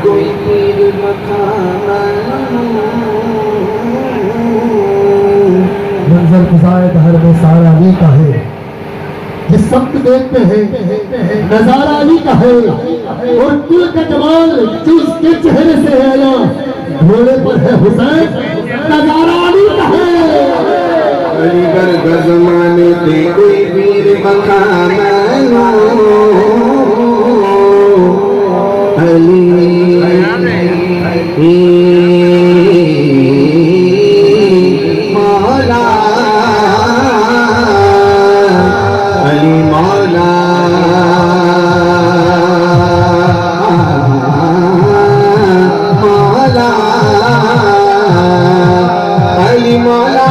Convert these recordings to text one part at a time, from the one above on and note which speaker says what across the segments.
Speaker 1: कोई पीर मखाना
Speaker 2: मंजर गुजारे दहर में सारा अली का है, जिस सब देखते हैं नजारा अली का है, और दिल का जमाल जो उसके चेहरे से है आया, घोड़े पर है हुसैन नजारा अली का है।
Speaker 1: अलीगढ़ का जमाने थे कोई पीर मखाना अली मौला अली मौला मौला अली मौला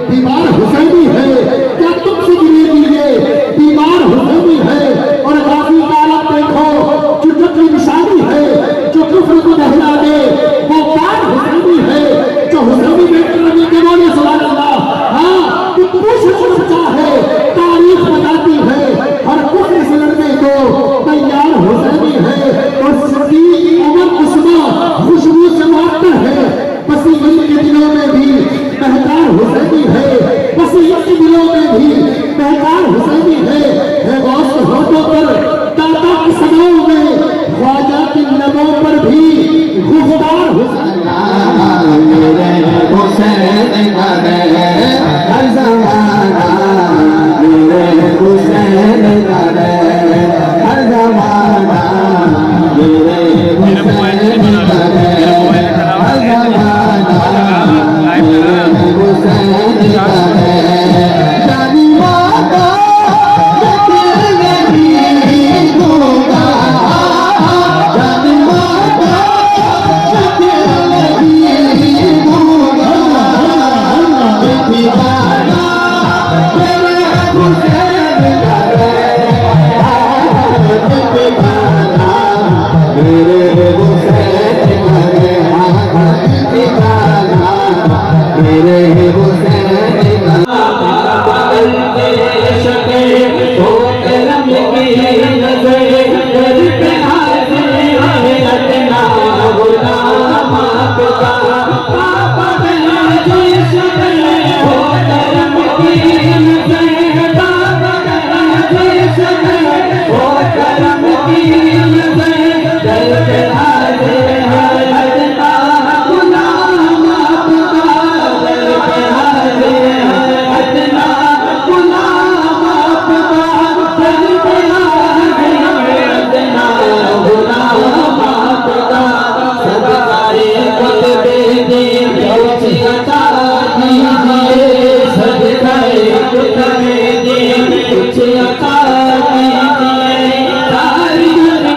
Speaker 2: दीवार हुसैनी है, क्या तुमसे गिरेगी ये दीवार हुसैनी है। और गाजी का आलम देखो जो जबरी निशानी है, जो कुफ्र को दहला दे वो बात हुसैनी है, जो हुसैनी बेटे नबी के बोले सुभान अल्लाह। हाँ कि कुछ सच्चा है तारीख बताती है, हर कुफ्र से लड़ने को तैयार हुसैनी है। और सिद्दीक उमर उस्मान खुशबू से मारता है, बस इनके दिलों में भी पहचान हुसैनी है, बस इनके दिलों में भी पहचान हुसैनी है। गौस होठों पर दाता की सदाओं में, ख्वाजा की लबों पर भी गुफ्तार हुसैन
Speaker 1: हर ज़माना मेरे हुसैन का है, हर ज़माना मेरे हुसैन का है, हर ज़माना मेरे हुसैन का है। जानी माता नहीं दूंगा, जानी माता नहीं दूंगा, दीवाना